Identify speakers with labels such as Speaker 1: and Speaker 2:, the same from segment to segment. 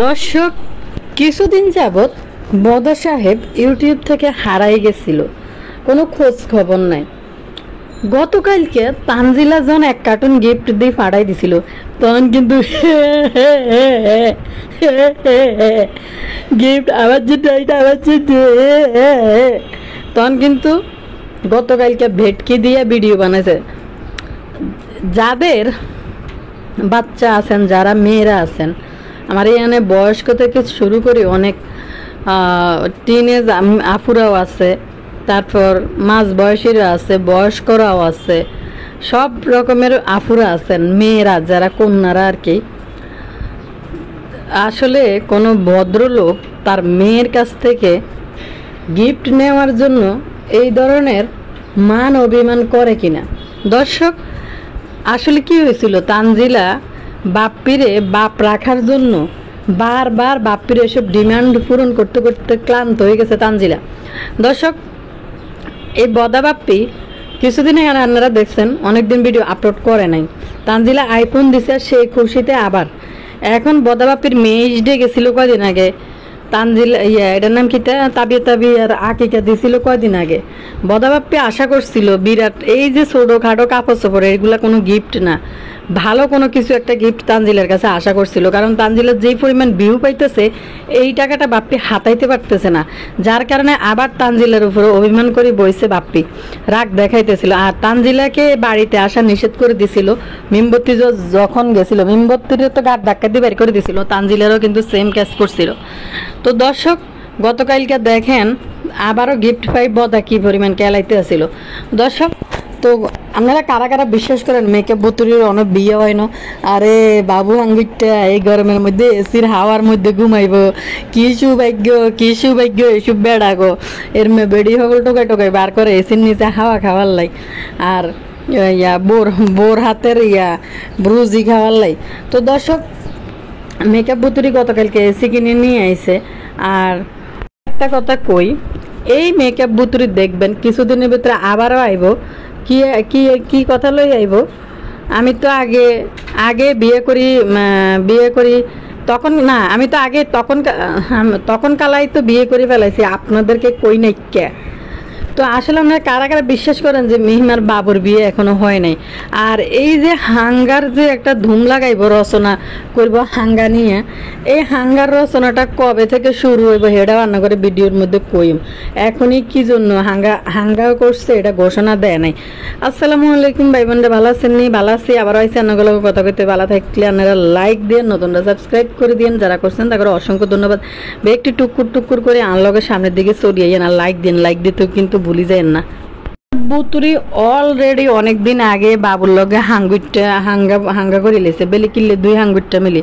Speaker 1: দর্শক, কিছুদিন যাবৎ বদর সাহেব ইউটিউব থেকে হারাই গেছিল, কোনো খোঁজ খবর নাই। গতকালকে তানজিলা জন এক কার্টুন গিফট দিয়ে ফাড়াই দিছিল, তখন কিন্তু গিফট আবার যেটা এটা আবার তখন কিন্তু গতকালকে ভেটকি দিয়ে ভিডিও বানাইছে। যাদের বাচ্চা আছেন, যারা মেয়েরা আছেন, আমার এখানে বয়স্ক থেকে শুরু করে অনেক টিনেজ আফুরাও আছে, তারপর মাঝ বয়সীরা আছে, বয়স্করাও আছে, সব রকমের আফুরা আছেন, মেয়েরা যারা কন্যারা আর কি। আসলে কোনো ভদ্রলোক তার মেয়ের কাছ থেকে গিফট নেওয়ার জন্য এই ধরনের মান অভিমান করে কিনা? দর্শক, আসলে কি হয়েছিল, তানজিলা বাপ্পিরে বাপ রাখার জন্য বারবার বাপ্পির এসব ডিমান্ড পূরণ করতে করতে ক্লান্ত হয়ে গেছে তানজিলা। দর্শক, এই বদা বাপ্পি কিছুদিন আগে আপনারা দেখছেন অনেকদিন ভিডিও আপলোড করে নাই। তানজিলা আইফোন দিছে সেই খুশিতে। আবার এখন বদা বাপ্পির মেয়ে ডে গেছিল কয়দিন আগে, তানজিলা এটার নাম কি, তাবি আর আকিকা দিছিল কয়দিন আগে। বদা বাপ্পি আশা করছিল বিরাট এই যে ছোটো খাটো কাপড় চোপড়, এগুলা কোনো গিফট না, ভালো কোনো কিছু একটা গিফট তানজিলার কাছে আশা করছিল। কারণ তানজিলার যেই পরিমাণ ভিউ পাইতেছে, এই টাকাটা বাপ্পি হাতাইতে পারতেছে না, যার কারণে আবার তানজিলার উপরে অভিমান করে বইছে বাপ্পি, রাগ দেখাইতেছিল। আর তানজিলাকে বাড়িতে আসা নিষেধ করে দিছিল। মিমবত্তি যখন গেছিল, মিমবত্তির তো গাড় ধাক্কা দিয়ে বের করে দিছিল, তানজিলারও কিন্তু সেম ক্যাচ করছিল। তো দর্শক, গতকালকে দেখেন আবারও গিফট পাই বদা কি পরিমাণ কেলাইতে আসছিল। দর্শক, তো আপনারা কারা কারা বিশ্বাস করেন মেকআপ বুতুরির অনেক বিয়ে হয় না? আরে বাবু আঙ্গুরটা এই গরমের মধ্যে এসির হাওয়ার মধ্যে ঘুমাইব, কি সৌভাগ্য এসব বেড়া গো। এর মেয়ে বেড়ি হগল টোকাই বার করে এসির নিচে হাওয়া খাওয়ার লাই, আর বোর হাতের ব্রুজি খাওয়ার লাই। তো দর্শক, মেকআপ বুতুরি গতকালকে এসি কিনে নিয়ে আইছে। আর একটা কথা কই, এই মেকআপ বুতুরি দেখবেন কিছুদিনের ভিতরে আবারও আইব। কি কি কি কথা লই আইব? আমি তো আগে বিয়ে করি তখন না, আমি তো আগে তখন কালাই তো বিয়ে করে ফেলাইছি, আপনাদেরকে কই নাই কে? তো আসলে আপনারা কারা কারা বিশ্বাস করেন যে মিহিমার বাবুর বিয়ে এখনো হয় নাই? আর এই যে হাঙ্গার যে একটা ধুম লাগাইব, রচনা করব হাঙ্গা নিয়ে, এই হাঙ্গার রচনাটা কবে থেকে শুরু হইব সেটা রান্না করে ভিডিওর মধ্যে কইম। এখনই কি জন্য হাঙ্গা করছে এটা ঘোষণা দেয় নাই। আসসালামু আলাইকুম ভাই বোনরা, ভালো আছেন নি? ভালো আছি। আবার আইসি অন্যগুলো কথা কইতে। ভালো থাকলে আপনারা লাইক দিয়ে, নতুনরা সাবস্ক্রাইব করে দিন, যারা করছেন তাদের অসংখ্য ধন্যবাদ। একটু টুকুর করে আনলগের সামনের দিকে সরিয়ে না, লাইক দিন, লাইক দিতেও কিন্তু ভুলি যায় না। বুতুরি অলরেডি অনেকদিন আগে বাবুর লগে হাঙ্গা করে লেছে, বেলি কিনলে 2 হাঙ্গুরটা মিলি।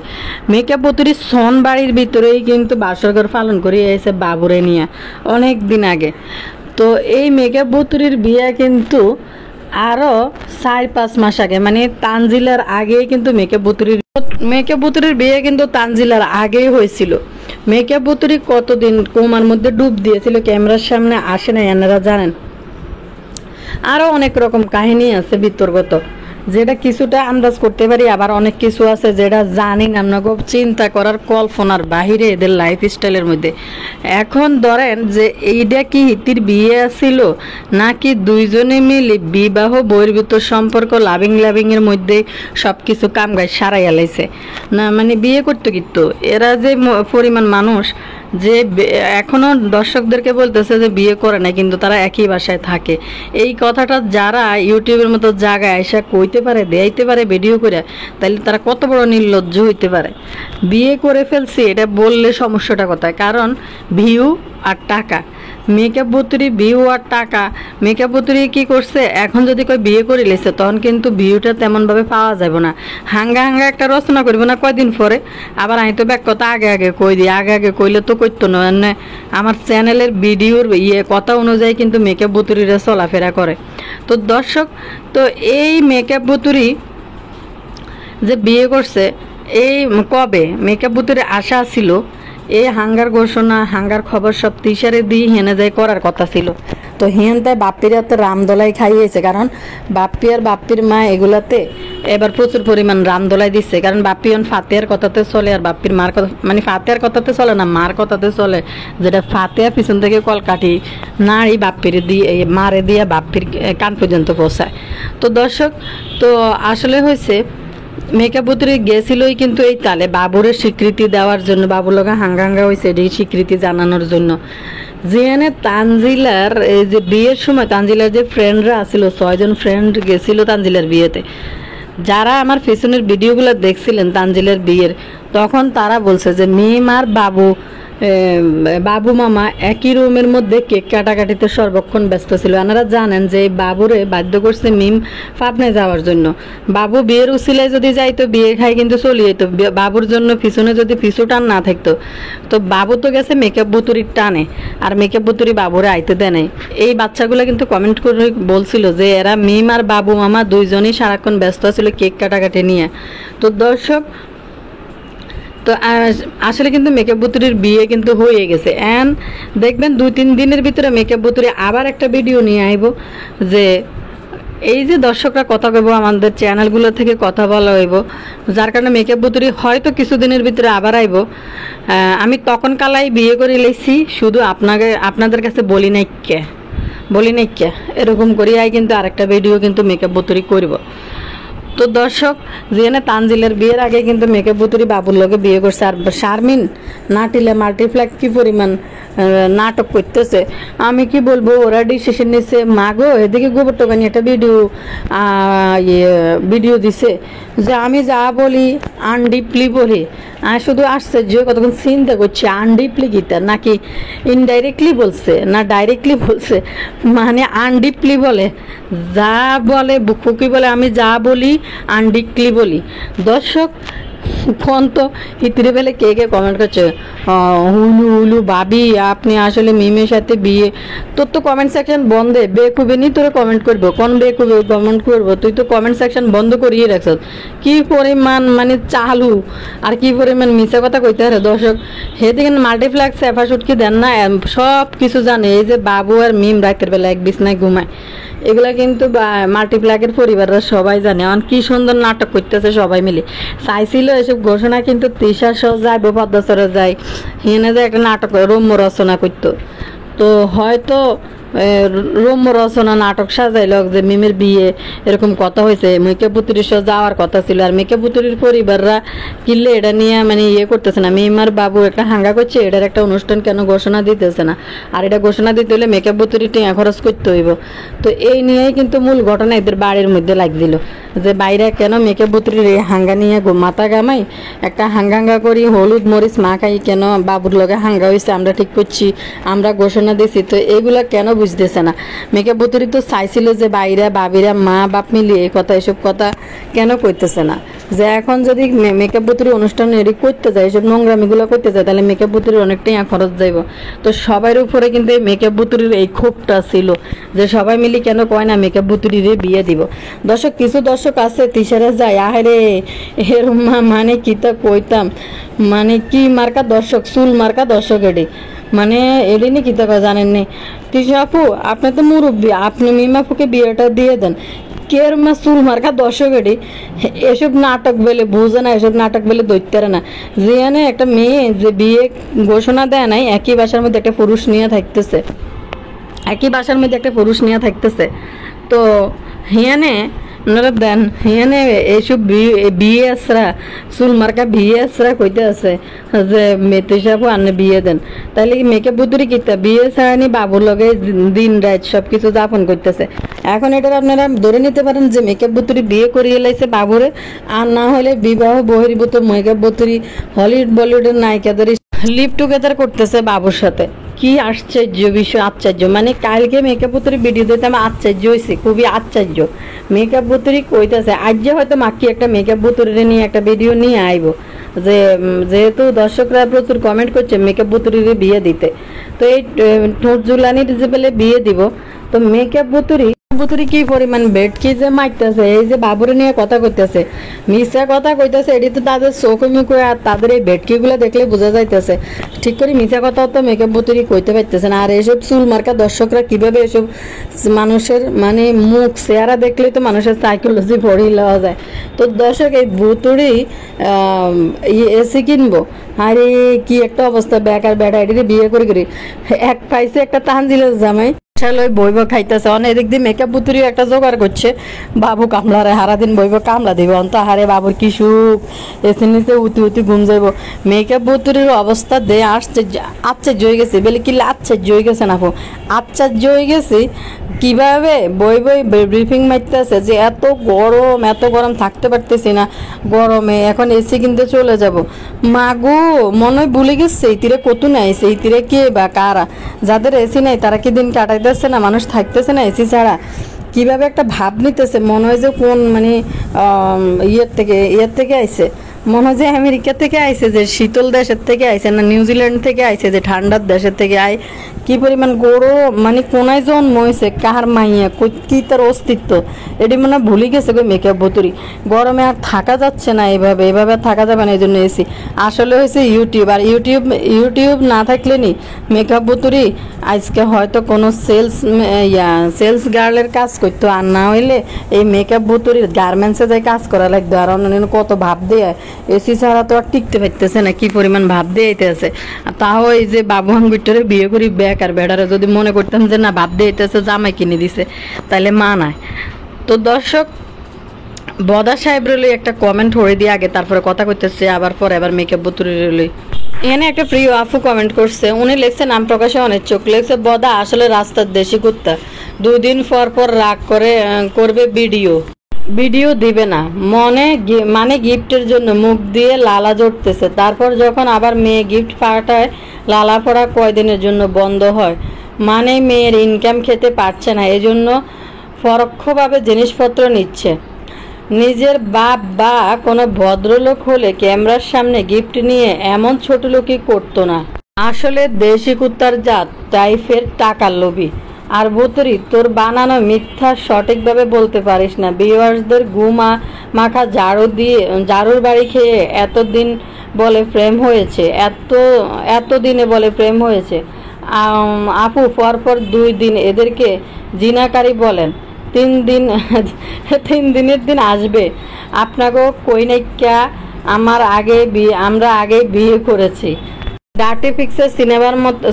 Speaker 1: মেকআপ বুতুরি সন বাড়ির ভিতরেই কিন্তু বাসর ঘর পালন করে এসে বাবুরে নিয়ে অনেক দিন আগে। তো এই মেকআপ বুতুরির বিয়ে কিন্তু আরও 4-5 মাস আগে, মানে তানজিলার আগেই কিন্তু মেকআপ বুতুরির বিয়ে কিন্তু তানজিলার আগেই হয়েছিল। মেকআপ বুতুরি কতদিন কোমার মধ্যে ডুব দিয়েছিল, ক্যামেরার সামনে আসে না, এনারা জানেন। আরও অনেক রকম কাহিনী আছে বিতর্কত, যেটা কিছুটা আন্দাজ করতে পারি, আবার অনেক কিছু আছে যেটা জানি না, আপনাকে চিন্তা করার কল্পনার বাহিরে এদের লাইফ স্টাইলের মধ্যে। এখন ধরেন যে এইটা কি হিতির বিয়ে ছিল, নাকি দুইজনে মিলে বিবাহ বহির্ভূত সম্পর্ক লাভিংয়ের মধ্যে সব কিছু কামগায় সারাইয়া লাইছে না, মানে বিয়ে করতে কিন্তু এরা যে পরিমাণ মানুষ যে এখনো দর্শকদেরকে বলতেছে যে বিয়ে করে না, কিন্তু তারা একই বাসায় থাকে। এই কথাটা যারা ইউটিউবের মতো জায়গায় আইসা কইতে পারে, দেখাইতে পারে ভিডিও করে, তাহলে তারা কত বড় নির্লজ্জ হইতে পারে। বিয়ে করে ফেলছি এটা বললে সমস্যাটা কোথায়? কারণ ভিউ আর টাকা। মেকআপ বুতুরি ভিউ আর টাকা। মেকআপ বুতুরি কি করছে, এখন যদি কই বিয়ে করে লেছে, তখন কিন্তু ভিউটা তেমনভাবে পাওয়া যাবে না। হাঙ্গা একটা রচনা করবো না কয়দিন পরে, আবার আমি তো ব্যাক কথা আগে কই দিই, আগে কইলে তো করতো না। আমার চ্যানেলের ভিডিওর কথা অনুযায়ী কিন্তু মেকআপ বুতুরিরা চলাফেরা করে। তো দর্শক, তো এই মেকআপ বুতুরি যে বিয়ে করছে, এই কবে মেকআপ বুতুরি আশা ছিল এই হাঙ্গার ঘোষণা হাঙ্গার খবর সব তিসারে দিয়ে হেনে যায় করার কথা ছিল। তো হেন তাই বাপ্পির হাতে রামদোলাই খাইয়েছে, কারণ বাপ্পি আর বাপ্পির মা এগুলাতে এবার প্রচুর পরিমাণ রামদোলাই দিচ্ছে। কারণ বাপ্পি ফাতেহার কথাতে চলে আর বাপ্পির মার কথা, মানে ফাতেহার কথাতে চলে না, মার কথাতে চলে। যেটা ফাতেহা পিছন থেকে কলকাঠি নাড়ি বাপ্পির দিয়ে মারে দিয়ে বাপ্পির কান পর্যন্ত পৌঁছায়। তো দর্শক, তো আসলে হয়েছে মেকাবুতুরি গেছিলই কিন্তু এই তালে বাবুরের স্বীকৃতি দেওয়ার জন্য, বাবুর লগা হাঙ্গাঙ্গা হয়েছে এই স্বীকৃতি জানানোর জন্য। যেখানে তানজিলার এই যে বিয়ের সময় তানজিলার যে ফ্রেন্ডরা আছিল, 6 জন ফ্রেন্ড গেছিল তানজিলার বিয়েতে। যারা আমার পেছনের ভিডিওগুলো দেখছিলেন তানজিলার বিয়ের, তখন তারা বলছে যে মিম আর বাবু মামা একই রুমের মধ্যে কেক কাটাকাটিতে সর্বক্ষণ ব্যস্ত ছিল। আপনারা জানেন যে বাবুরে বাধ্য করছে মিম পাবনায় যাওয়ার জন্য। বাবু বিয়ের উসিলায় যদি যাইতো বিয়ে খাই কিন্তু চলে যেত, বাবুর জন্য পিছনে যদি পিছু টান না থাকতো। তো বাবু তো গেছে মেকআপ বুতুরির টানে, আর মেকআপ বুতুরি বাবুরে আইতে দেয় নাই। এই বাচ্চাগুলো কিন্তু কমেন্ট করে বলছিল যে এরা মিম আর বাবু মামা দুইজনই সারাক্ষণ ব্যস্ত ছিল কেক কাটাকাটি নিয়ে। তো দর্শক, তো আসলে কিন্তু মেকআপ বুতুরির বিয়ে কিন্তু হয়ে গেছে। অ্যান্ড দেখবেন 2-3 দিনের ভিতরে মেকআপ বুতুরি আবার একটা ভিডিও নিয়ে আইব, যে এই যে দর্শকরা কথা কইব আমাদের চ্যানেলগুলো থেকে কথা বলা হইব, যার কারণে মেকআপ বুতুরি হয়তো কিছুদিনের ভিতরে আবার আইব। আমি তখন কালাই বিয়ে করে লেছি, শুধু আপনাদের কাছে বলি নাই কে এরকম করি আই কিন্তু আরেকটা ভিডিও কিন্তু মেকআপ বুতুরি করব। তো দর্শক, যেখানে তানজিলের বিয়ের আগে কিন্তু মেকআপ বুতুরি বাবুর লগে বিয়ে করছে। আর শারমিন নাটিলে মাল্টিপ্লেক্স কি পরিমাণ নাটক করতেছে আমি কি বলবো। ওরা ডিসিশন নিচ্ছে, মাগো এদিকে গোবর টোকানি একটা ভিডিও দিছে যে আমি যা বলি আনডিপলি বলি। শুধু আশ্চর্য কতক্ষণ চিন্তা করছি আনডিপলি গীতা নাকি ইনডাইরেক্টলি বলছে না ডাইরেক্টলি বলছে, মানে আনডিপলি বলে, যা বলে ফুকি বলে আমি যা বলি আনডিপলি বলি। দর্শক, কোন তো ইতিরে বেলে কে কমেন্ট করছে হুলু ভাবি আপনি আসলে মিমের সাথে বিয়ে। তোর তো কমেন্ট সেকশন বন্ধে, বেকুবে নি তোরে কমেন্ট করবো, কোন বেকুবে কমেন্ট করবো? তুই তো কমেন্ট সেকশন বন্ধ করিয়ে রাখছ। কি পরিমাণ মানে চালু আর কি পরিমাণ মিশা কথা কইতে পারে। দর্শক, সেদিকে মাল্টিপ্লেক্স এফাশুট কি দেন না, সব কিছু জানে। এই যে বাবু আর মিম রাতের বেলা এক বিছনায় ঘুমায়, এগুলা কিন্তু মাল্টিপ্লেক্সের পরিবাররা সবাই জানে। এখন কি সুন্দর নাটক করতেছে সবাই মিলে। চাইছিল এসব ঘোষণা কিন্তু তৃষা সহ যায়, পদ্মাচরে যায়, হেনে যে একটা নাটক রম্য রচনা করতো। তো হয়তো রম্য রচনা নাটক সাজাইল যে মিমের বিয়ে এরকম কথা হয়েছে, মেকআপ বুতুরির সহ যাওয়ার কথা ছিল। আর মেকআপ বুতুরির পরিবাররা কিনলে এটা নিয়ে মানে করতেছে না। মিম আর বাবু একটা হাঙ্গা করছে, এটার একটা অনুষ্ঠান কেন ঘোষণা দিতেছে না। আর এটা ঘোষণা দিতে হলে মেকআপ বুতুরি টিয়া খরচ করতে হইব। তো এই নিয়েই কিন্তু মূল ঘটনা এদের বাড়ির মধ্যে লাগছিল, যে বাইরে কেন মেকআপ বুতুরির এই হাঙ্গা নিয়ে মাথা গামাই একটা হাঙ্গাঙ্গা করি, হলুদ মরিচ মাখাই কেন বাবুর লগে হাঙ্গা হয়েছে, আমরা ঠিক করছি, আমরা ঘোষণা দিছি। তো এইগুলা কেন বুঝতেছে না। মেকআপ বুতুরি তো চাইছিল যে বাইরে বাবিরা মা বাপ মিলিয়ে এই কথা এসব কথা কেন করতেছে না। যে এখন যদি মেকআপ বুতুরি অনুষ্ঠান এডি করতে যায়, এসব নোংরামিগুলো করতে যায়, তাহলে মেকআপ বুতুরির অনেকটাই খরচ যাইব। তো সবার উপরে কিন্তু এই মেকআপ বুতুরির এই ক্ষোভটা ছিল যে সবাই মিলি কেন কয় না মেকআপ বুতুরিরে বিয়ে দিব। দর্শক, কিছু দর্শক আছে তিসারা যায় আহারে এর মানে কি তা কইতাম, মানে কি মার্কা দর্শক, চুল মার্কা দর্শক এডি, মানে এদিনই কি তা জানেন নি। তিশা আপু আপনি তো মুরব্বী, আপনি মিমাপুকে বিয়েটা দিয়ে দেন। কের মা চুল মার্কা দর্শক এটি এসব নাটক বলে বুঝে না, এসব নাটক বলে দৈত্যারে না। যেখানে একটা মেয়ে যে বিয়ে ঘোষণা দেয় নাই, একই বাসার মধ্যে একটা পুরুষ নিয়ে থাকতেছে, তো হিয়ানে আপনারা দেন হিয়ানে এইসব বিয়ে আসরা চুল মার্কা বিয়ে আসরা কইতে আছে যে মেতিসাবু আনে বিয়ে দেন। তাইলে কি মেকআপ বুতুরি কিতা বিয়ে ছাড়ানি বাবুর লগে দিন রাত সবকিছু যাপন করতেছে। এখন এটা আপনারা ধরে নিতে পারেন যে মেকআপ বুতুরি বিয়ে করিয়ে লাইছে বাবুরে, আর না হলে বিবাহ বহির্ভূত মেকআপ বুতুরি হলিউড বলিউডের নায়িকাদের লিভ টুগেদার করতেছে বাবুর সাথে। কি আশ্চর্য বিষয়, আশ্চর্য। মানে কালকে মেকআপ বুতুরি ভিডিও দিতে আমি আশ্চর্য হয়েছি, খুবই আশ্চর্য। মেকআপ বুতুরি কইতেছে আজ হয়তো মাকি একটা মেকআপ বুতুরি নিয়ে একটা ভিডিও নিয়ে আইব, যে যেহেতু দর্শকরা প্রচুর কমেন্ট করছে মেকআপ বুতুরির বিয়ে দিতে, তো এই ঠোঁট জুলানির যে বেলে বিয়ে দিব, তো মেকআপ বুতুরি বুতুরি কি পরিমাণ বেড কি যে মারতেছে, এই যে বাবুরে নিয়ে কথা কইতেছে, মিশা কথা কইতেছে, এটি তো তাদের চোখে মুখে আর তাদের এই বেডকি গুলো দেখলে বোঝা যাইতেছে। ঠিক করে মিশা কথা তো মেকআপ বুতুরি কইতে পারতেছে না। আর এইসব চুল মার্কা দর্শকরা কিভাবে এসব মানুষের মানে মুখ চেহারা দেখলেই তো মানুষের সাইকোলজি পড়ি লওয়া যায়। তো দর্শক এই বুতুরি এসি কিনবো, আরে কি একটা অবস্থা, বেকার বেটা এটিতে বিয়ে করে করি এক পাইছে একটা তানজিলের জামাই বইব খাইতেছে, অনেক এদিক দিয়ে মেকআপ বুতুরি একটা জোগাড় করছে। বাবু কামলারে হারাদিন বইব কামলা দিব, অন্ত হারে বাবুর কি সুখ, এসে নিচে উতি উতি ঘুম যাইব। মেকআপ বুতুরির অবস্থা দে আসছে, আশ্চর্য হয়ে গেছে বলে কি আশ্চর্য হয়ে গেছে না, আশ্চর্য হয়ে গেছি কিভাবে বই বই ব্রিফিং মারতেছে যে এত গরম থাকতে পারতেছি না গরমে, এখন এসি কিনতে চলে যাব। মাগো মনে হয় ভুলে গেছে এই তীরে কত নাই, সেই তীরে কে বা কারা, যাদের এসি নাই তারা কি দিন কাটাইতেছে না, মানুষ থাকতেছে না এসি ছাড়া। কিভাবে একটা ভাব নিতেছে, মনে হয় যে কোন মানে ইয়ের থেকে আইছে, মনে হয় যে আমেরিকা থেকে আইছে, যে শীতল দেশের থেকে আইছে না নিউজিল্যান্ড থেকে আইছে, যে ঠান্ডার দেশের থেকে আয়। কি পরিমাণ গরম, মানে কোনায় জন্ম হয়েছে কাহার মাইয়া, কি তার অস্তিত্ব এটি মনে হয় ভুলে গেছে গো মেকআপ বুতুরি। গরমে আর থাকা যাচ্ছে না, এভাবে আর থাকা যাবে না, এই জন্য এসি। আসলে হয়েছে ইউটিউব, আর ইউটিউব না থাকলে নি মেকআপ বুতুরি আজকে হয়তো কোনো সেলস গার্লের কাজ করতো, আর না হইলে এই মেকআপ বুতুরির গার্মেন্টসে যাই কাজ করা লাগতো। আর অন্যান্য কত ভাব দেয়, এসি ছাড়া তো আর টিকতে পারতেছে না, কি পরিমাণ ভাব দিয়ে আছে। তাও এই যে বাবু হাঙ্গুইটারে বিয়ে করি বেকার বেড়ারে যদি মনে করতাম যে না ভাব দিয়ে জামাই কিনে দিছে তাহলে মানায়। তো দর্শক বদা সাহেব রইলই একটা কমেন্ট হয়ে দিয়ে আগে তারপরে কথা কইতেছে, আবার পরে আবার মেকআপ বুতুরি রইলই। এখানে একটা প্রিয় আফু কমেন্ট করছে, উনি লিখছে নাম প্রকাশে অনেক চোখ, লিখছে বদা আসলে রাস্তার দেশি কুত্তা, 2 দিন পর রাগ করবে ভিডিও দিবে না, মানে গিফটের জন্য মুখ দিয়ে লালা জড়তেছে, তারপর যখন আবার মেয়ে গিফট পাঠায় লালা পড়া কয়দিনের জন্য বন্ধ হয়, মানে মেয়ের ইনকাম খেতে পারছে না, এজন্য পরোক্ষভাবে জিনিসপত্র নিচ্ছে। নিজের বাপ বা কোনো ভদ্রলোক হলে ক্যামেরার সামনে গিফট নিয়ে এমন ছোট লোকই করতো না। আসলে দেশি কুত্তার জাত টাইপের টাকার লোভী। আর বুতুরি তোর বানানো মিথ্যা সঠিকভাবে বলতে পারিস না, ভিউয়ার্সদের মাখা ঝাড়ুর বাড়ি খেয়ে এতদিন বলে প্রেম হয়েছে, এতদিনে বলে প্রেম হয়েছে। আপু পরপর 2 দিন এদেরকে জিনাকারী বলেন, 3 দিনের দিন আসবে আপনাকেও কই নাইকা, আমরা আগে বিয়ে করেছি। ডার্টি পিকচার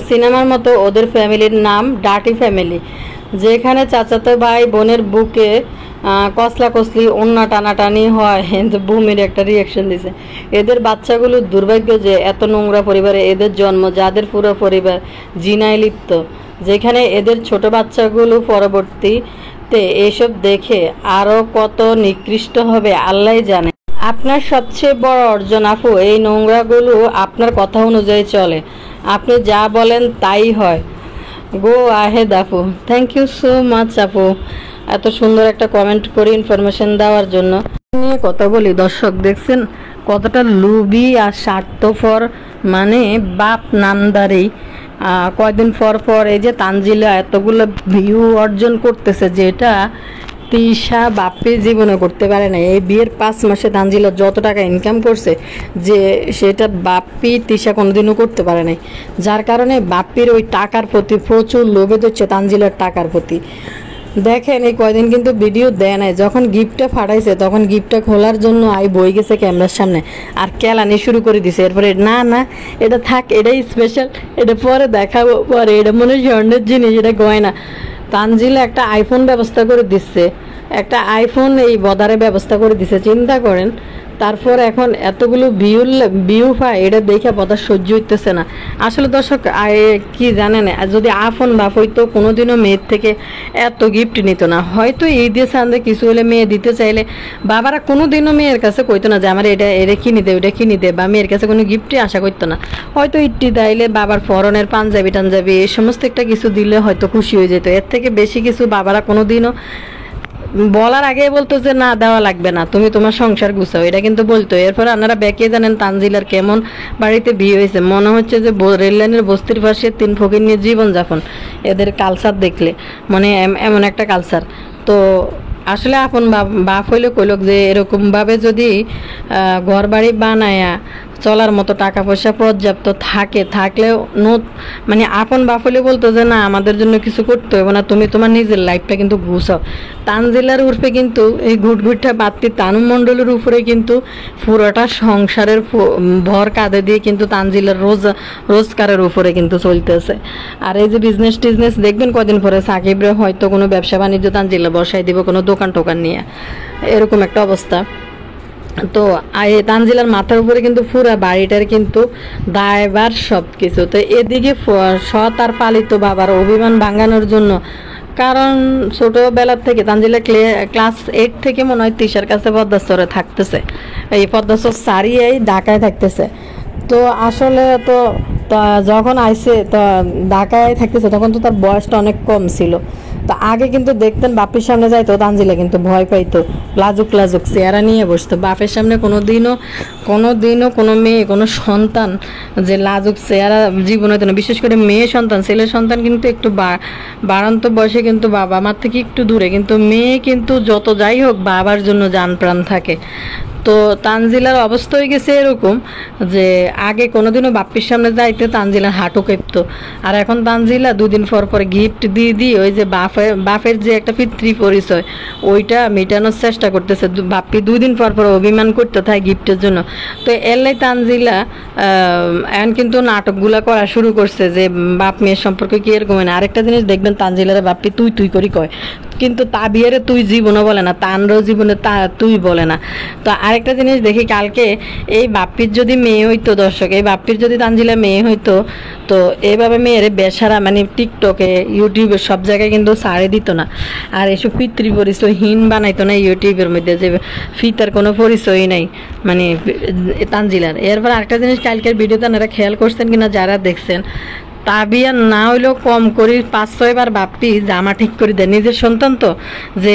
Speaker 1: সিনেমার মতো ওদের ফ্যামিলির নাম ডার্টি ফ্যামিলি, যেখানে চাচাতো ভাই বোনের বুকে কসলি অন্য টানাটানি হয়। ভূমির একটা রিয়াকশন দিছে, এদের বাচ্চাগুলো দুর্ভাগ্য যে এত নোংরা পরিবারে এদের জন্ম, যাদের পুরো পরিবার জিনায় লিপ্ত, যেখানে এদের ছোট বাচ্চাগুলো পরবর্তীতে এসব দেখে আরও কত নিকৃষ্ট হবে আল্লাহ জানে। আপনার সবচেয়ে বড় অর্জন আপু, এই নোংরাগুলো আপনার কথা অনুযায়ী চলে, আপনি যা বলেন তাই হয়। গো আহেদ আপু, থ্যাংক ইউ সো মাচ আপু, এত সুন্দর একটা কমেন্ট করে ইনফরমেশন দেওয়ার জন্য। নিয়ে কথা বলি দর্শক, দেখছেন কতটা লুবি আর স্বার্থপর, মানে বাপ নামদারি। কয়দিন পর এই যে তানজিলা এতগুলো ভিউ অর্জন করতেছে, যেটা তিশা বাপ্পি জীবনে করতে পারে না। এই বিয়ের 5 মাসে তানজিলা যত টাকা ইনকাম করছে, যে সেটা বাপ্পি তিশা কোনোদিনও করতে পারে নাই, যার কারণে বাপ্পির ওই টাকার প্রতি প্রচুর লোভে ধরছে তানজিলার টাকার প্রতি। দেখেন এই কয়দিন কিন্তু ভিডিও দেয় নাই, যখন গিফটটা ফাটাইছে তখন গিফটটা খোলার জন্য বই গেছে ক্যামেরার সামনে আর কেলানি শুরু করে দিছে। এরপরে না এটা থাক, এটাই স্পেশাল, এটা পরে দেখাবো, পরে এটা মনে হয় স্বর্ণের জিনিস, এটা গয়না। তানজিলা একটা আইফোন ব্যবস্থা করে দিচ্ছে, একটা আইফোন এই বদারে ব্যবস্থা করে দিছে, চিন্তা করেন। তারপর এখন এতগুলো ভিউ পায়, এটা দেখে বদার সহ্য হইতেছে না। আসলে দর্শক কি জানেন, যদি আফন বাপ হইতো কোনোদিনও মেয়ের থেকে এত গিফট নিত না। হয়তো ঈদে চান্দে কিছু হলে মেয়ে দিতে চাইলে বাবারা কোনোদিনও মেয়ের কাছে কইতো না যে আমার এটা কিনে দে, ওটা কিনে দে, বা মেয়ের কাছে কোনো গিফটই আশা করতো না। হয়তো ইটটি দিলে বাবার পরনের পাঞ্জাবি টাঞ্জাবি এই সমস্ত একটা কিছু দিলে হয়তো খুশি হয়ে যেত, এর থেকে বেশি কিছু বাবারা কোনোদিনও বলার আগে বলতো যে না দেওয়া লাগবে না, তুমি তোমার সংসার গুছাও, এটা কিন্তু বলতো। এরপর আপনারা ব্যাকে জানেন তানজিলার কেমন বাড়িতে বিয়ে হয়েছে, মনে হচ্ছে যে রেল লাইনের বস্তির পাশে তিন ফকির নিয়ে জীবনযাপন। এদের কালচার দেখলে মানে এমন একটা কালচার। তো আসলে আপন বাপ হইলে কইলক যে এরকমভাবে যদি ঘর বাড়ি বানায়া চলার মতো টাকা পয়সা পর্যাপ্ত থাকলেও মানে আপন বাপ হলে বলতো যে না আমাদের জন্য কিছু করতে হবে না, তুমি তোমার নিজের লাইফটা কিন্তু গুছাও। তানজিলার উর্ফে কিন্তু এই ঘুটঘুটটা বাত্তি তানু মণ্ডলের উপরে কিন্তু পুরোটা সংসারের ভর কাঁধে দিয়ে কিন্তু তানজিলার রোজগারের উপরে কিন্তু চলতেছে। আর এই যে বিজনেস টিজনেস দেখবেন কদিন পরে সাকিবরে হয়তো কোনো ব্যবসা বাণিজ্য তানজিলা বসাই দিব, কোনো দোকান টোকান নিয়ে, এরকম একটা অবস্থা। তো তানজিলার মাথার উপরে কিন্তু পুরো বাড়িটার কিন্তু দায়ভার সব কিছু। তো এদিকে সৎ আর পালিত বাবার অভিমান ভাঙানোর জন্য, কারণ ছোটবেলার থেকে তানজিলা ক্লাস 8 থেকে মনে হয় তিশার কাছে পদ্মাস্তরে থাকতেছে, এই পদ্মাস্তর সারিয়েই ঢাকায় থাকতেছে। তো আসলে তো যখন আইসে তো ঢাকায় থাকতেছে তখন তো তার বয়সটা অনেক কম ছিল। তো আগে কিন্তু দেখতেন বাপের সামনে যাইতো তানজিলা কিন্তু ভয় পাইতো, লাজুক লাজুক চেহারা নিয়ে বসতো। বাপের সামনে কোনোদিনও কোনো মেয়ে কোনো সন্তান যে লাজুক চেহারা জীবনে হতো না, বিশেষ করে মেয়ে সন্তান। ছেলে সন্তান কিন্তু একটু বাড়ান্ত বয়সে কিন্তু বাবা মার থেকে একটু দূরে, কিন্তু মেয়ে কিন্তু যত যাই হোক বাবার জন্য জান প্রাণ থাকে। তো তানজিলার অবস্থা হয়ে গেছে এরকম যে আগে কোনোদিনও বাপ্পির সামনে যাইতে তানজিলার হাঁটু কেঁপতো, আর এখন তানজিলা দুদিন পর পর গিফট দিয়ে ওই যে বাপের যে একটা পিতৃ পরিচয় ওইটা মেটানোর চেষ্টা করতেছে। বাপ্পি 2 দিন পর পর অভিমান করতে থাকে গিফটের জন্য। তো এলাই তানজিলা এখন কিন্তু নাটকগুলা করা শুরু করছে যে বাপ মেয়ের সম্পর্ক কি এরকম হয় না। আরেকটা জিনিস দেখবেন তানজিলারে বাপ্পি তুই করি কয়, কিন্তু তাবিয়ারে তুই জীবনও বলে না, তানরও জীবনে তুই বলে না। তো আরেকটা জিনিস দেখি, কালকে এই বাপ্পির যদি মেয়ে হইতো, দর্শক এই বাপ্পির যদি তানজিলা মেয়ে হইতো, তো এইভাবে মেয়েরে বেসারা মানে টিকটকে ইউটিউবে সব জায়গায় কিন্তু ছাড়ে দিত না, আর এসব পিতৃ পরিচয়হীন বানাইতো না ইউটিউবের মধ্যে, যে ফিতার কোনো পরিচয়ই নাই মানে তানজিলার। এরপর আরেকটা জিনিস কালকের ভিডিওতে আপনারা খেয়াল করছেন কিনা যারা দেখছেন, তাবিয়া না হইলেও কম করি 5-6 বার বাপ্পি জামা ঠিক করে দেয় নিজের সন্তান। তো যে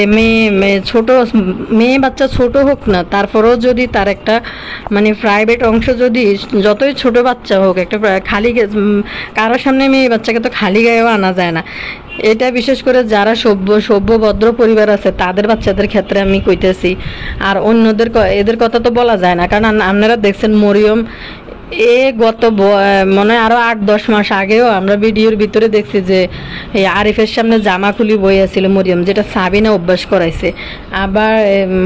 Speaker 1: মেয়ে বাচ্চা ছোট হোক না, তারপরেও যদি তার একটা মানে প্রাইভেট অংশ, যদি যতই ছোট বাচ্চা হোক, একটা খালি কারোর সামনে মেয়ে বাচ্চাকে তো খালি গায়েও আনা যায় না। এটা বিশেষ করে যারা সভ্য ভদ্র পরিবার আছে তাদের বাচ্চাদের ক্ষেত্রে আমি কইতেছি, আর অন্যদের এদের কথা তো বলা যায় না। কারণ আপনারা দেখছেন মরিয়ম গত মনে হয় আরো 8-10 মাস আগেও আমরা ভিডিওর ভিতরে দেখছি যে এই আরিফের সামনে জামা খুলি বইয়াছিল মরিয়ম, যেটা সাবিনা অভ্যাস করাইছে। আবার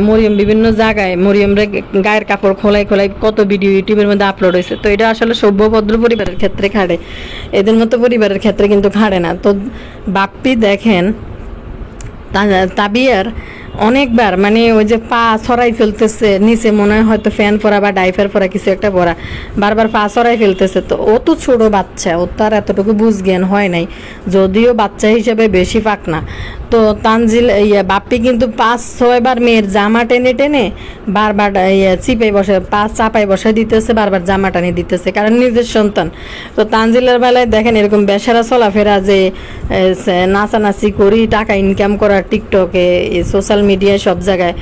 Speaker 1: মরিয়ম বিভিন্ন জায়গায় মরিয়মরে গায়ের কাপড় খোলাই কত ভিডিও ইউটিউবের মধ্যে আপলোড হয়েছে। তো এটা আসলে সভ্যভদ্র পরিবারের ক্ষেত্রে খাড়ে, এদের মতো পরিবারের ক্ষেত্রে কিন্তু খাড়ে না। তো বাপ্পি দেখেন তাবিয়ার অনেকবার মানে ওই যে পা ছড়াই ফেলতেছে নিচে, মনে হয় হয়তো ফ্যান পরা বা ডাইফার পরা কিছু একটা পরা, বারবার পা ছড়াই ফেলতেছে। তো ও তো ছোট বাচ্চা, ও তার এতটুকু বুঝ জ্ঞান হয় নাই, যদিও বাচ্চা হিসেবে বেশি পাক না। তো বাপ্পি কিন্তু 5-6 বার মেয়ের জামা টেনে বারবার চিপাই বসে পা চাপাই বসাই দিতেছে, বারবার জামা টানি দিতেছে, কারণ নিজের সন্তান। তো তানজিলার বেলায় দেখেন এরকম বেসারা চলাফেরা, যে নাচানাচি করি টাকা ইনকাম করার টিকটকে সোশ্যাল মিডিয়ায় সব জায়গায়,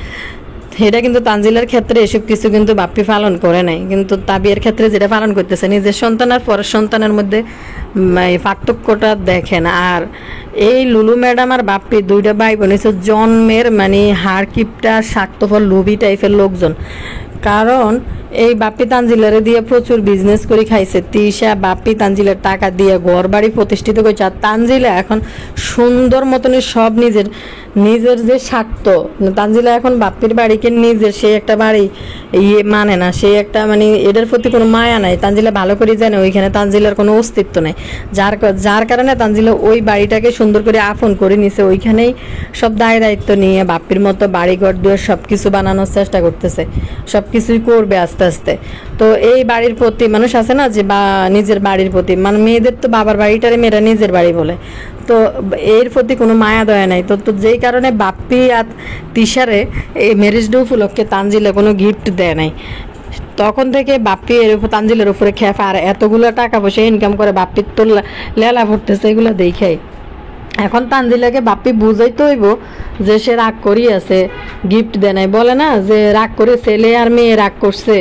Speaker 1: এটা কিন্তু তানজিলার ক্ষেত্রে এসব কিছু কিন্তু বাপ্পি পালন করে নাই। কিন্তু তাবিয়ার ক্ষেত্রে যেটা পালন করতেছে, নিজের সন্তান আর পরের সন্তানের মধ্যে পার্থক্যটা দেখেন। আর এই লুলু ম্যাডাম আর বাপ্পি 2টা ভাই বোন হচ্ছে জন্মের মানে হাড় কিপটা স্বার্থপর লোভী টাইপের লোকজন। কারণ এই বাপ্পি তানজিলারে দিয়ে প্রচুর বিজনেস করে খাইছে, তিশা বাপ্পি তানজিলার টাকা দিয়ে ঘর বাড়ি প্রতিষ্ঠিত করেছে। আর তানজিলা এখন সুন্দর মতনই সব নিজের যে স্বার্থ, তানজিলা এখন বাপ্পির বাড়িকে নিজের সে একটা বাড়ি মানে না, সে একটা মানে এটার প্রতি কোনো মায়া নাই। তানজিলা ভালো করে জানে ওইখানে তানজিলার কোনো অস্তিত্ব নাই, যার কারণে তানজিলা ওই বাড়িটাকে সুন্দর করে আপন করে নিছে, ওইখানেই সব দায়িত্ব নিয়ে বাপ্পির মতো বাড়িঘর দুয়ার সব কিছু বানানোর চেষ্টা করতেছে, সব কিছুই করবে আস্তে আস্তে। তো এই বাড়ির প্রতি মানুষ আছে না যে বা নিজের বাড়ির প্রতি, মানে মেয়েদের তো বাবার বাড়িটারে মেয়েরা নিজের বাড়ি বলে, তো এর প্রতি কোনো মায়া দয়া নাই। তো যেই কারণে বাপ্পি আর তিশারে এই ম্যারেজ ডে উপলক্ষে তানজিলা কোনো গিফট দেয় নাই। তখন থেকে বাপ্পি তানজিলের উপরে খেপা, আর এতগুলো টাকা পয়সা ইনকাম করে বাপ্পির তো লেলা পড়তেছে এগুলো দেখাই। এখন তানজিলাকে বাপ্পি বুঝাইতে হইব যে সে রাগ করি আছে, গিফট দেয় নাই। বলে না যে রাগ করে ছেলে আর মেয়ে রাগ করছে,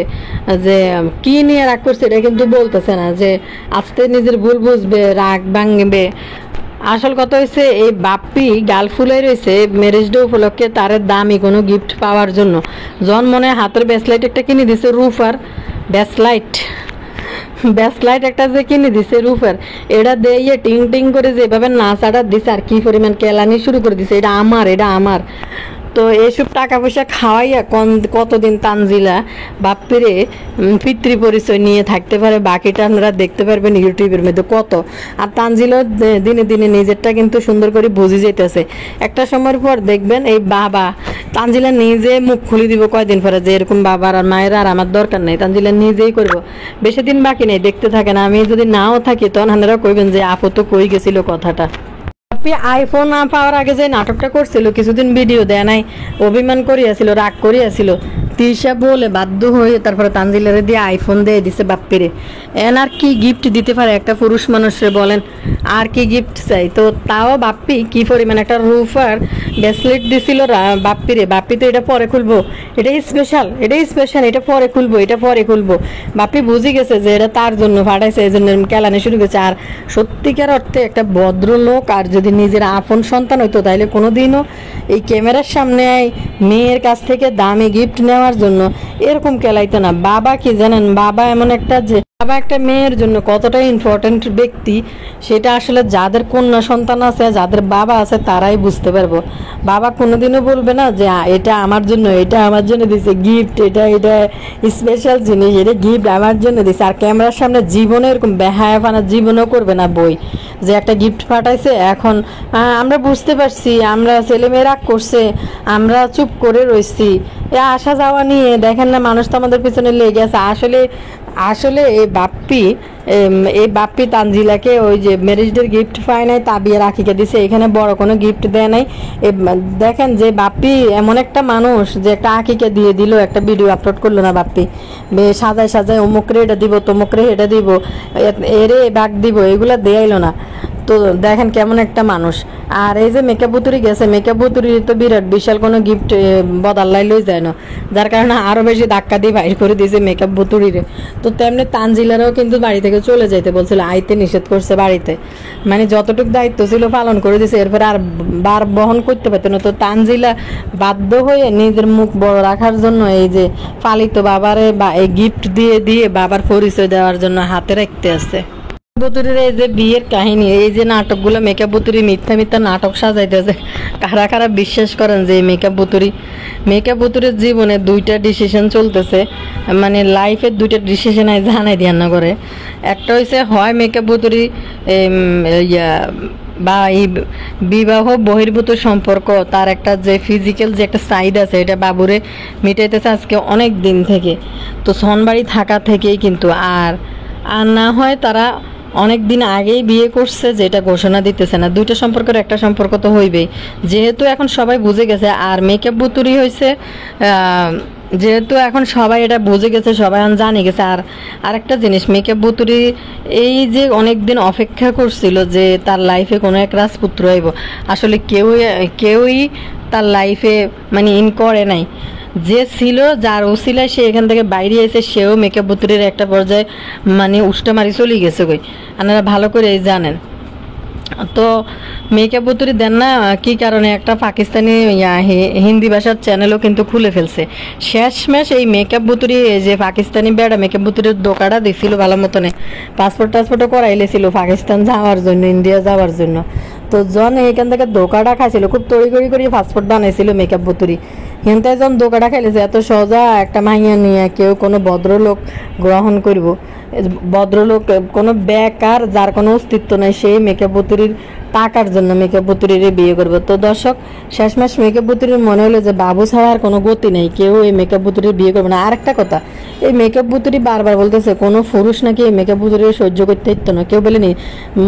Speaker 1: যে কি নিয়ে রাগ করছে এটা কিন্তু বলতেছে না, যে আস্তে নিজের ভুল বুঝবে, রাগ ভাঙবে। আসল কথা হয়েছে এই বাপ্পি গাল ফুলে রয়েছে ম্যারেজ ডে উপলক্ষে তার দামি কোনো গিফট পাওয়ার জন্য। জন মনে হাতের ব্যাসলাইট একটা কিনে দিছে, রুফার ব্যাসলাইট একটা যে কিনে দিছে রুফার, এটা দিয়ে টিং টিং করে যেভাবে নাচাটা দিছে আর কি পরিমাণ কেলানি শুরু করে দিছে, এটা আমার। তো এইসব টাকা পয়সা খাওয়াইয়া কতদিন তানজিলা বাপ্পিরে পিতৃ পরিচয় নিয়ে থাকতে পারে, বাকিটা আপনারা দেখতে পারবেন ইউটিউবের মধ্যে কত। আর তানজিলও দিনে দিনে নিজেরটা কিন্তু সুন্দর করে বুঝে যেতেছে। একটা সময়ের পর দেখবেন এই বাবা তানজিলা নিজে মুখ খুলে দিব কয়দিন পরে, যে এরকম বাবার আর মায়ের আর আমার দরকার নেই, তানজিলা নিজেই করবো। বেশি দিন বাকি নেই, দেখতে থাকেন। আমি যদি নাও থাকি তখন আপনারা কইবেন যে আপু তো কই গেছিল কথাটা। আইফোন না পাওয়ার আগে যে নাটকটা করছিল, কিছুদিন ভিডিও দেয় নাই, অভিমান করিয়াছিল, রাগ করিয়াছিল, তিশা বলে বাধ্য হয়ে তারপরে তানজিলারে দিয়ে আইফোন দিয়ে দিছে বাপ্পিরে। এন আর কি গিফট দিতে পারে একটা পুরুষ মানুষরে বলেন, আর কি গিফট চাই? তো তাও বাপ্পি কি পরিমাণ একটা রুফার ব্রেসলেট দিছিল বাপ্পিরে। বাপ্পি তো এটা পরে খুলবো, এটাই স্পেশাল, এটা পরে খুলবো। বাপ্পি বুঝে গেছে যে এটা তার জন্য ফাটাইছে, এই জন্য কেলানি শুরু করেছে। আর সত্যিকার অর্থে একটা ভদ্রলোক আর যদি নিজের আপন সন্তান হইতো তাহলে কোনোদিনও এই ক্যামেরার সামনে মেয়ের কাছ থেকে দামি গিফট নেওয়ার জন্য এরকম কেলাইতো না। বাবা কি জানেন, বাবা এমন একটা যে বাবা একটা মেয়ের জন্য কতটা ইম্পর্টেন্ট ব্যক্তি, সেটা আসলে যাদের কন্যা সন্তান আছে, যাদের বাবা আছে তারাই বুঝতে পারবো। বাবা কোনোদিনও বলবে না যে এটা আমার জন্য দিছে গিফট, এটা স্পেশাল জিনিস, এটা গিফট আমার জন্য দিছে। আর ক্যামেরার সামনে জীবনে এরকম বেহায়াপানা জীবনও করবে না বই, যে একটা গিফট পাঠাইছে। এখন আমরা বুঝতে পারছি, আমরা ছেলেমেয়ে রাগ করছে, আমরা চুপ করে রয়েছি, আসা যাওয়া নিয়ে দেখেন না মানুষ তো আমাদের পিছনে লেগে আছে। আসলে এই বাপ্পি তানজিলাকে ওই যে ম্যারেজ ডের গিফট পায় নাই, তাবিয়া রাখিকে দিছে, এখানে বড় কোনো গিফট দেয় নাই। দেখেন যে বাপ্পি এমন একটা মানুষ যে একটা আঁকিকে দিয়ে দিল, একটা ভিডিও আপলোড করলো না বাপ্পি, সাজায় অমুকরে এটা দিব, তমুকরে এটা দিব, এরে বাগ দিব, এগুলো দেয়াইলো না। তো দেখেন কেমন একটা মানুষ। আর এই যে মেকআপ বুতুরি গেছে, মেকআপ বুতুরি তো বিরাট বিশাল কোনো গিফট বদাল্লাই লই যায় না, যার কারণে আরও বেশি ধাক্কা দিয়ে বাইর করে দিয়েছে মেকআপ বুতুরিরে। তো তেমনি তানজিলারও কিন্তু বাড়ি থেকে চলে যাইতে বলছিল, আইতে নিষেধ করছে বাড়িতে, মানে যতটুকু দায়িত্ব ছিল পালন করে দিয়েছে, এরপরে আর বার বহন করতে পারতো না। তো তানজিলা বাধ্য হয়ে নিজের মুখ বড় রাখার জন্য এই যে পালিত বাবারে বা এই গিফট দিয়ে বাবার পরিচয় দেওয়ার জন্য হাতে রাখতে আছে। বুতুরির এই যে বিয়ের কাহিনী, এই যে নাটকগুলো মেকআপ বুতুরি মিথ্যা নাটক সাজাইতেছে, কারা বিশ্বাস করেন যে মেকআপ বুতুরির জীবনে দুইটা ডিসিশন চলতেছে, মানে লাইফের দুইটা ডিসিশন জানাই দিয়া না করে। একটা হয়েছে হয় মেকআপ বুতুরি বা এই বিবাহ বহির্ভূত সম্পর্ক, তার একটা যে ফিজিক্যাল যে একটা সাইড আছে এটা বাবুরে মিটাইতেছে আজকে অনেক দিন থেকে, তো সনবাড়ি থাকা থেকেই কিন্তু। আর না হয় তারা অনেক দিন আগেই বিয়ে করছে, যেটা ঘোষণা দিতেছে না। দুইটা সম্পর্কের একটা সম্পর্ক তো হইবেই, যেহেতু এখন সবাই বুঝে গেছে। আর মেকআপ বুতুরি হয়েছে যেহেতু এখন সবাই এটা বুঝে গেছে, সবাই জানে গেছে। আর আরেকটা জিনিস, মেকআপ বুতুরি এই যে অনেক দিন অপেক্ষা করছিল যে তার লাইফে কোনো এক রাজপুত্র আইব, আসলে কেউই তার লাইফে মানে ইন করে নাই। যে ছিল, যার ওসিলায় সে এখান থেকে বাইরে এসে, সেও মেকআপ বুতুরির একটা পর্যায়ে মানে উষ্টা মারি চলে গেছে কই, আপনারা ভালো করে জানেন। তো মেকআপ বুতুরি দেন না কি কারণে, একটা পাকিস্তানি হিন্দি ভাষার চ্যানেলও কিন্তু খুলে ফেলছে। শেষমেশ এই মেকআপ বুতুরি, যে পাকিস্তানি বেড়া মেকআপ বুতুরির দোকাটা দিছিল ভালো মতনে, টাসপোর্টও করাইলেছিল পাকিস্তান যাওয়ার জন্য, ইন্ডিয়া যাওয়ার জন্য। তো জন এখান থেকে দোকাটা খাইছিল, খুব তড়িগড়ি করে পাসপোর্ট বানাইছিল মেকআপ বুতুরি। কিন্তু একজন দোকাটা খাইলেছে, এত সহজা একটা মাইয়া নিয়ে কেউ কোনো ভদ্রলোক গ্রহণ করব? ভদ্রলোক কোনো বেকার যার কোনো অস্তিত্ব নাই, সেই মেকআপ বুতুরির টাকার জন্য মেকআপ বুতুরিরে বিয়ে করবো। তো দর্শক, শেষমেশ মেকআপ বুতুরির মনে হলো যে বাবু ছাড়া আর কোনো গতি নেই, কেউ এই মেকআপ বুতুরির বিয়ে করবে না। আর একটা কথা, এই মেকআপ বুতুরি বারবার বলতেছে কোনো পুরুষ নাকি এই মেকআপ বুতুরি সহ্য করতে পারতো না। কেউ বলে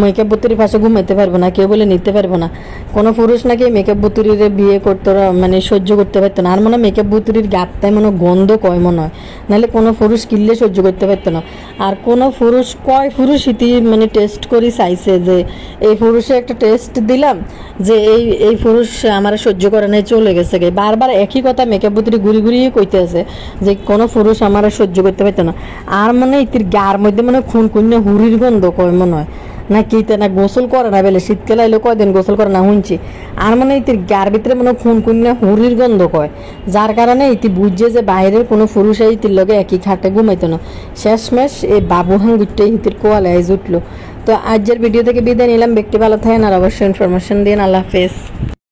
Speaker 1: মেকআপ বুতুরির পাশে ঘুমাইতে পারবো না, কেউ বলে নিতে পারবো না। কোনো পুরুষ নাকি মেকআপ বুতুরির বিয়ে করতে মানে সহ্য করতে পারতো না। আর মনে হয় মেকআপ বুতুরির গাতটাই মনে গন্ধ কয় মনে হয়, নাহলে কোনো পুরুষ কিনলে সহ্য করতে পারতো না। আর কোনো পুরুষ কয় পুরুষ ইতি মানে টেস্ট করে চাইছে যে এই পুরুষে একটা টেস্ট দিলাম যে এই পুরুষ আমার সহ্য করে নাই, চলে গেছে গে। বারবার একই কথা মেকআপ বুতরি ঘুরি ঘুরিয়ে কইতে আছে যে কোনো পুরুষ আমার সহ্য করতে পারতো না। আর মনে ইতির গার মধ্যে মনে খুন খুন্যা হুড়ির গন্ধ কয় মনে হয়, না কিতে না গোসল করে না বেলে, শীতকালে আইলে কয়দিন গোসল করে না শুনছি। আর মানে ইতির গার ভিতরে মনে খুন খুন্যা হুড়ির গন্ধ কয়, যার কারণে ইতি বুঝছে যে বাইরের কোনো পুরুষ ইতির লগে একই খাটে ঘুমাইতো না। শেষমেশ এই বাবু হাঙ্গুরটা ইতির কোয়ালে উঠলো। তো আজকের ভিডিও থেকে বিদায় নিলাম। ব্যক্তি ভালো থাকেন আর অবশ্যই ইনফরমেশন দিন। আল্লাহ হাফেজ।